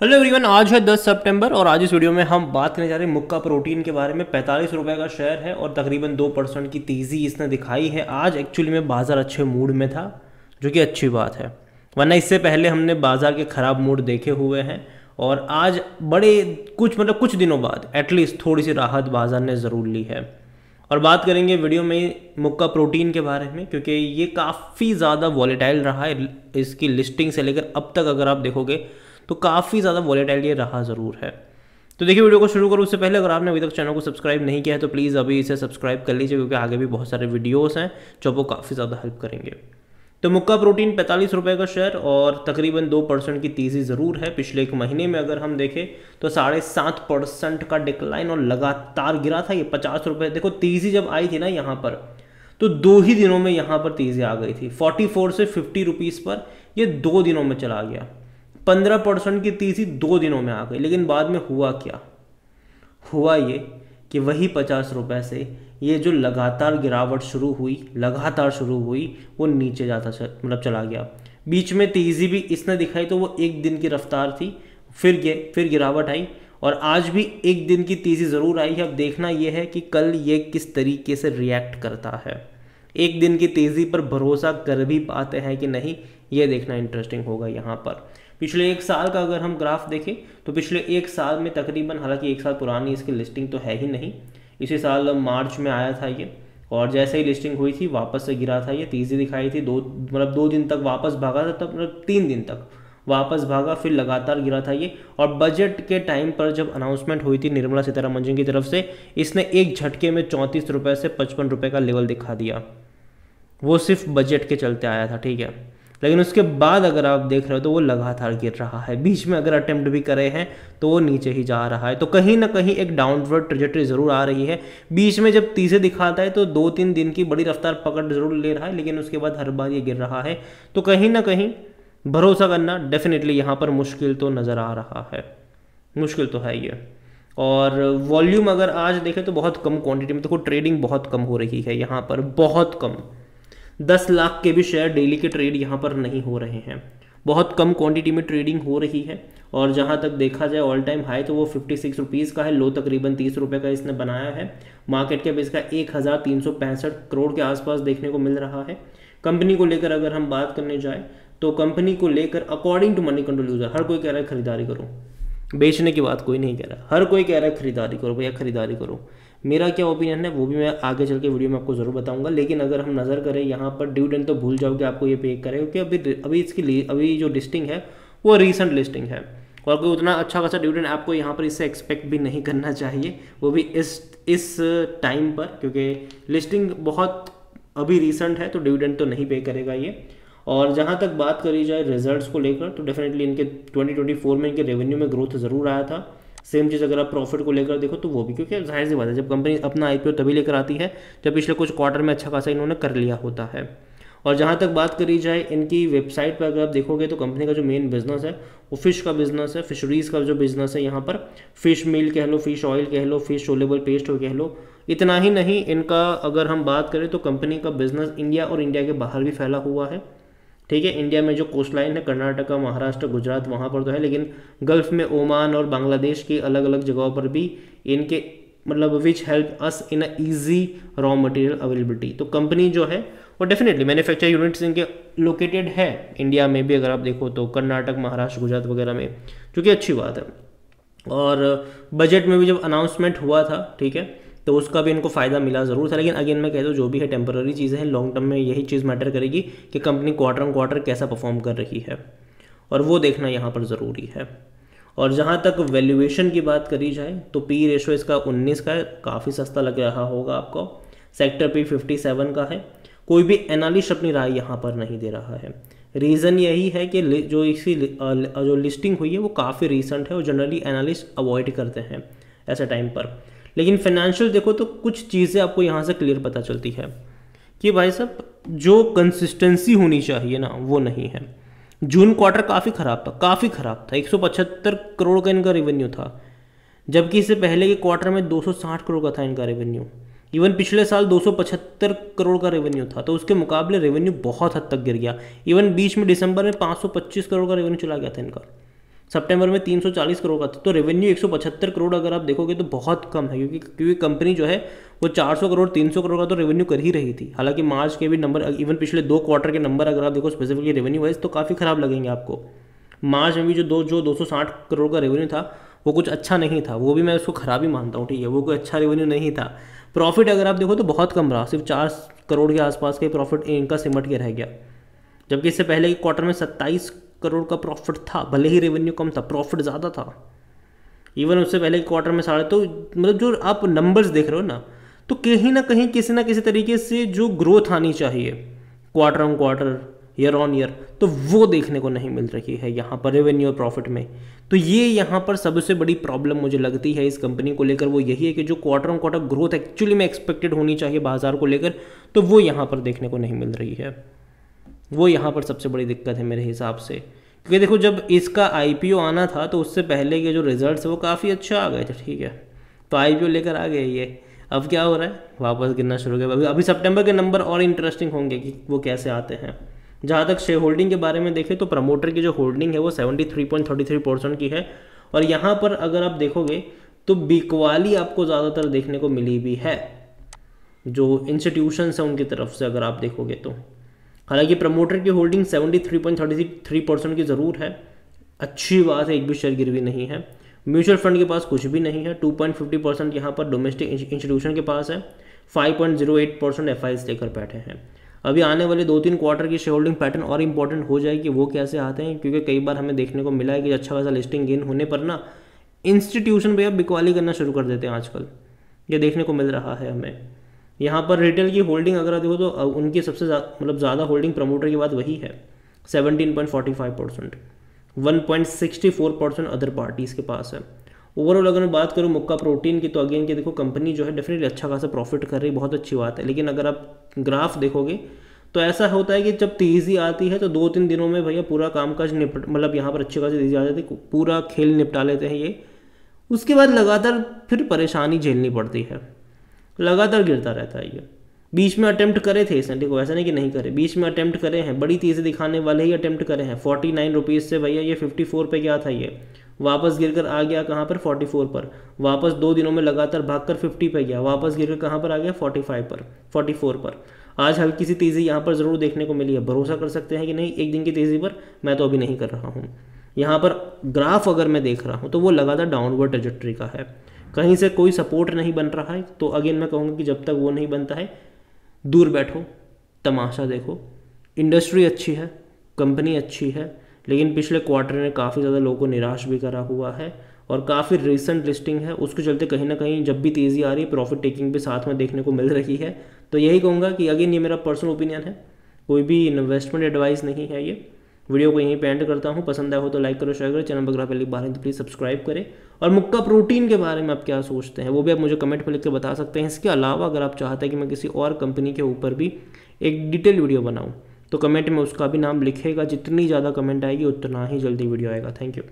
Hello everyone, आज है 10 सितंबर और आज इस वीडियो में हम बात करने जा रहे हैं मुक्का प्रोटीन के बारे में। 45 रुपये का शेयर है और तकरीबन 2% की तेज़ी इसने दिखाई है। आज एक्चुअली में बाज़ार अच्छे मूड में था, जो कि अच्छी बात है, वरना इससे पहले हमने बाज़ार के ख़राब मूड देखे हुए हैं। और आज बड़े कुछ दिनों बाद एटलीस्ट थोड़ी सी राहत बाज़ार ने ज़रूर ली है। और बात करेंगे वीडियो में मुक्का प्रोटीन के बारे में, क्योंकि ये काफ़ी ज़्यादा वॉलेटाइल रहा है। इसकी लिस्टिंग से लेकर अब तक अगर आप देखोगे तो काफ़ी ज़्यादा वॉलेटाइल ये रहा ज़रूर है। तो देखिए, वीडियो को शुरू करूँ उससे पहले अगर आपने अभी तक चैनल को सब्सक्राइब नहीं किया है तो प्लीज़ अभी इसे सब्सक्राइब कर लीजिए, क्योंकि आगे भी बहुत सारे वीडियोस हैं जो आपको काफ़ी ज़्यादा हेल्प करेंगे। तो मुक्का प्रोटीन 45 रुपये का शेयर और तकरीबन 2% की तेज़ी ज़रूर है। पिछले एक महीने में अगर हम देखें तो 7.5% का डिक्लाइन और लगातार गिरा था ये 50 रुपये। देखो, तेज़ी जब आई थी ना यहाँ पर, तो 2 ही दिनों में यहाँ पर तेज़ी आ गई थी। 44 से 50 रुपीज़ पर ये 2 दिनों में चला गया। 15% की तेज़ी 2 दिनों में आ गई। लेकिन बाद में हुआ क्या? हुआ ये कि वही 50 रुपये से ये जो लगातार गिरावट लगातार शुरू हुई, वो नीचे जाता मतलब चला गया। बीच में तेज़ी भी इसने दिखाई तो वो एक दिन की रफ्तार थी, फिर गिरावट आई और आज भी एक दिन की तेज़ी ज़रूर आई है। अब देखना यह है कि कल ये किस तरीके से रिएक्ट करता है। एक दिन की तेज़ी पर भरोसा कर भी पाते हैं कि नहीं, ये देखना इंटरेस्टिंग होगा यहाँ पर। पिछले एक साल का अगर हम ग्राफ देखें तो पिछले एक साल में तकरीबन, हालांकि एक साल पुरानी इसकी लिस्टिंग तो है ही नहीं, इसी साल मार्च में आया था ये, और जैसे ही लिस्टिंग हुई थी वापस से गिरा था ये। तेज़ी दिखाई थी, 2 दिन तक वापस भागा था, तब 3 दिन तक वापस भागा, फिर लगातार गिरा था ये। और बजट के टाइम पर जब अनाउंसमेंट हुई थी निर्मला सीतारमण जी की तरफ से, इसने एक झटके में 34 रुपये से 55 रुपये का लेवल दिखा दिया। वो सिर्फ बजट के चलते आया था, ठीक है। लेकिन उसके बाद अगर आप देख रहे हो तो वो लगातार गिर रहा है। बीच में अगर अटेम्प्ट भी करे हैं तो वो नीचे ही जा रहा है। तो कहीं ना कहीं एक डाउनवर्ड ट्रेजेक्टरी ज़रूर आ रही है। बीच में जब तीसरे दिखाता है तो 2-3 दिन की बड़ी रफ्तार पकड़ ज़रूर ले रहा है, लेकिन उसके बाद हर बार ये गिर रहा है। तो कहीं ना कहीं भरोसा करना डेफिनेटली यहाँ पर मुश्किल तो नज़र आ रहा है, मुश्किल तो है ये। और वॉल्यूम अगर आज देखें तो बहुत कम क्वांटिटी में, देखो ट्रेडिंग बहुत कम हो रही है यहाँ पर, बहुत कम। 10 लाख के भी शेयर डेली के ट्रेड यहाँ पर नहीं हो रहे हैं, बहुत कम क्वांटिटी में ट्रेडिंग हो रही है। और जहाँ तक देखा जाए ऑल टाइम हाई तो वो 56 रुपीज़ का है, लो तकरीबन 30 रुपये का इसने बनाया है। मार्केट कैप इसका 1365 करोड़ के आसपास देखने को मिल रहा है। कंपनी को लेकर अगर हम बात करने जाए तो कंपनी को लेकर according to Moneycontrol user हर कोई कह रहा है खरीदारी करो, बेचने की बात कोई नहीं कह रहा, हर कोई कह रहा है खरीदारी करो भैया, खरीदारी करो। मेरा क्या ओपिनियन है वो भी मैं आगे चल के वीडियो में आपको ज़रूर बताऊंगा। लेकिन अगर हम नज़र करें यहाँ पर डिविडेंड तो भूल जाओ कि आपको ये पे करें, क्योंकि अभी जो लिस्टिंग है वो रीसेंट लिस्टिंग है और कोई उतना अच्छा खासा डिविडेंड आपको यहाँ पर इससे एक्सपेक्ट भी नहीं करना चाहिए, वो भी इस टाइम पर, क्योंकि लिस्टिंग बहुत अभी रीसेंट है तो डिविडेंड तो नहीं पे करेगा ये। और जहाँ तक बात करी जाए रिजल्ट्स को लेकर तो डेफिनेटली इनके 2024 में इनके रेवेन्यू में ग्रोथ ज़रूर आया था। सेम चीज़ अगर आप प्रॉफिट को लेकर देखो तो वो भी, क्योंकि जाहिर सी बात है जब कंपनी अपना आईपीओ तभी लेकर आती है जब पिछले कुछ क्वार्टर में अच्छा खासा इन्होंने कर लिया होता है। और जहाँ तक बात करी जाए इनकी वेबसाइट पर अगर आप देखोगे तो कंपनी का जो मेन बिजनेस है वो फिश का बिजनेस है, फिशरीज़ का जो बिजनेस है यहाँ पर, फिश मील कह लो, फिश ऑयल कह लो, फिश सोलेबल पेस्ट कह लो। इतना ही नहीं, इनका अगर हम बात करें तो कंपनी का बिजनेस इंडिया और इंडिया के बाहर भी फैला हुआ है, ठीक है। इंडिया में जो कोस्ट लाइन है कर्नाटका, महाराष्ट्र, गुजरात, वहाँ पर तो है, लेकिन गल्फ में ओमान और बांग्लादेश की अलग अलग जगहों पर भी इनके मतलब which help us in a easy raw material availability. तो कंपनी जो है वो डेफिनेटली मैन्युफैक्चर यूनिट्स इनके लोकेटेड है इंडिया में भी, अगर आप देखो तो कर्नाटक, महाराष्ट्र, गुजरात वगैरह में, जो कि अच्छी बात है। और बजट में भी जब अनाउंसमेंट हुआ था, ठीक है, तो उसका भी इनको फ़ायदा मिला ज़रूर था। लेकिन अगेन मैं कह दूँ जो भी है टेम्पररी चीज़ें हैं, लॉन्ग टर्म में यही चीज़ मैटर करेगी कि कंपनी क्वार्टर ऑन क्वार्टर कैसा परफॉर्म कर रही है, और वो देखना यहाँ पर ज़रूरी है। और जहाँ तक वैल्यूएशन की बात करी जाए तो पी रेशो इसका 19 का है, काफ़ी सस्ता लग रहा होगा आपको। सेक्टर पी 57 का है। कोई भी एनालिस्ट अपनी राय यहाँ पर नहीं दे रहा है। रीज़न यही है कि जो इसकी जो लिस्टिंग हुई है वो काफ़ी रिसेंट है और जनरली एनालिस्ट अवॉइड करते हैं ऐसे टाइम पर। लेकिन फाइनेंशियल देखो तो कुछ चीज़ें आपको यहाँ से क्लियर पता चलती है कि भाई साहब जो कंसिस्टेंसी होनी चाहिए ना वो नहीं है। जून क्वार्टर काफ़ी ख़राब था, 175 करोड़ का इनका रेवेन्यू था, जबकि इससे पहले के क्वार्टर में 260 करोड़ का था इनका रेवेन्यू। इवन पिछले साल 275 करोड़ का रेवेन्यू था, तो उसके मुकाबले रेवेन्यू बहुत हद तक गिर गया। इवन बीच में दिसंबर में 525 करोड़ का रेवेन्यू चला गया था इनका। सितंबर में 340 करोड़ का था, तो रेवेन्यू 175 करोड़ अगर आप देखोगे तो बहुत कम है, क्योंकि कंपनी जो है वो 400 करोड़ 300 करोड़ का तो रेवेन्यू कर ही रही थी। हालांकि मार्च के भी नंबर, इवन पिछले 2 क्वार्टर के नंबर अगर आप देखो स्पेसिफिकली रेवेन्यू वाइज, तो काफ़ी खराब लगेंगे आपको। मार्च में भी जो 260 करोड़ का रेवेन्यू था वो कुछ अच्छा नहीं था, वो भी मैं उसको खराब ही मानता हूँ, ठीक है, वो कोई अच्छा रेवेन्यू नहीं था। प्रॉफिट अगर आप देखो तो बहुत कम रहा, सिर्फ 4 करोड़ के आसपास का प्रॉफिट इनका सिमट के रह गया, जबकि इससे पहले के क्वार्टर में 27 करोड़ का प्रॉफिट था। भले ही रेवेन्यू कम था, प्रॉफिट ज़्यादा था। इवन उससे पहले के क्वार्टर में साढ़े, तो मतलब जो आप नंबर्स देख रहे हो ना, तो कहीं ना कहीं किसी ना किसी तरीके से जो ग्रोथ आनी चाहिए quarter on quarter, year on year, तो वो देखने को नहीं मिल रही है यहाँ पर रेवेन्यू और प्रॉफिट में। तो ये यहाँ पर सबसे बड़ी प्रॉब्लम मुझे लगती है इस कंपनी को लेकर, वो यही है कि जो quarter on quarter growth actually में एक्सपेक्टेड होनी चाहिए बाजार को लेकर, तो वो यहाँ पर देखने को नहीं मिल रही है। वो यहाँ पर सबसे बड़ी दिक्कत है मेरे हिसाब से, क्योंकि देखो जब इसका आईपीओ आना था तो उससे पहले के जो रिजल्ट्स है वो काफ़ी अच्छा आ गए थे, ठीक है, तो आईपीओ लेकर आ गए ये। अब क्या हो रहा है, वापस गिरना शुरू हो गया। अभी सितंबर के नंबर और इंटरेस्टिंग होंगे कि वो कैसे आते हैं। जहाँ तक शेयर होल्डिंग के बारे में देखें तो प्रमोटर की जो होल्डिंग है वो 73.33% की है, और यहाँ पर अगर आप देखोगे तो बिकवाली आपको ज़्यादातर देखने को मिली भी है जो इंस्टीट्यूशंस हैं उनकी तरफ से, अगर आप देखोगे तो। हालांकि प्रमोटर की होल्डिंग 73.33% की ज़रूर है, अच्छी बात है, एक भी शेयर गिरवी नहीं है। म्यूचुअल फंड के पास कुछ भी नहीं है, 2.50% यहाँ पर डोमेस्टिक इंस्टीट्यूशन के पास है, 5.08% एफआईज लेकर बैठे हैं। अभी आने वाले 2-3 क्वार्टर की शेयर होल्डिंग पैटर्न और इंपॉर्टेंट हो जाएगी, वो कैसे आते हैं, क्योंकि कई बार हमें देखने को मिला है कि अच्छा खासा लिस्टिंग गेन होने पर ना इंस्टीट्यूशन पे अब बिकवाली करना शुरू कर देते हैं आजकल, ये देखने को मिल रहा है हमें। यहाँ पर रिटेल की होल्डिंग अगर आप देखो तो उनकी सबसे मतलब ज़्यादा होल्डिंग प्रमोटर की बात वही है, 17.45%, 1.64% अदर पार्टीज़ के पास है। ओवरऑल अगर मैं बात करूँ मुक्का प्रोटीन की, तो अगेन कि देखो कंपनी जो है डेफिनेटली अच्छा खासा प्रॉफिट कर रही है, बहुत अच्छी बात है, लेकिन अगर आप ग्राफ देखोगे तो ऐसा होता है कि जब तेज़ी आती है तो 2-3 दिनों में भैया पूरा कामकाज मतलब यहाँ पर अच्छी खासी तेज़ी आ जाती है, पूरा खेल निपटा लेते हैं ये। उसके बाद लगातार फिर परेशानी झेलनी पड़ती है, लगातार गिरता रहता है ये। बीच में अटेम्प्ट करे थे इसने, देखो ऐसा नहीं कि नहीं करे, बीच में अटेम्प्ट करे हैं, बड़ी तेज़ी दिखाने वाले ही अटेम्प्ट करे हैं। 49 रुपीज़ से भैया ये 54 पे गया था, ये वापस गिरकर आ गया कहाँ पर, 44 पर। वापस 2 दिनों में लगातार भागकर 50 पे गया, वापस गिरकर कहाँ पर आ गया, 45 पर, 44 पर। आज हल्की सी तेज़ी यहाँ पर ज़रूर देखने को मिली है। भरोसा कर सकते हैं कि नहीं एक दिन की तेज़ी पर, मैं तो अभी नहीं कर रहा हूँ। यहाँ पर ग्राफ अगर मैं देख रहा हूँ तो वो लगातार डाउनवर्ड ट्रैजेक्टरी का है, कहीं से कोई सपोर्ट नहीं बन रहा है। तो अगेन मैं कहूँगा कि जब तक वो नहीं बनता है दूर बैठो, तमाशा देखो। इंडस्ट्री अच्छी है, कंपनी अच्छी है, लेकिन पिछले क्वार्टर ने काफ़ी ज़्यादा लोगों को निराश भी करा हुआ है, और काफ़ी रिसेंट लिस्टिंग है, उसके चलते कहीं ना कहीं जब भी तेज़ी आ रही है प्रॉफिट टेकिंग भी साथ में देखने को मिल रही है। तो यही कहूँगा कि अगेन ये मेरा पर्सनल ओपिनियन है, कोई भी इन्वेस्टमेंट एडवाइस नहीं है ये। वीडियो को यहीं पे एंड करता हूँ, पसंद आया हो तो लाइक करो, शेयर करो, चैनल पर पहली बार है तो प्लीज़ सब्सक्राइब करें। और मुक्का प्रोटीन के बारे में आप क्या सोचते हैं वो भी आप मुझे कमेंट पर लिख के बता सकते हैं। इसके अलावा अगर आप चाहते हैं कि मैं किसी और कंपनी के ऊपर भी एक डिटेल वीडियो बनाऊँ तो कमेंट में उसका भी नाम लिखेगा, जितनी ज़्यादा कमेंट आएगी उतना ही जल्दी वीडियो आएगा। Thank you.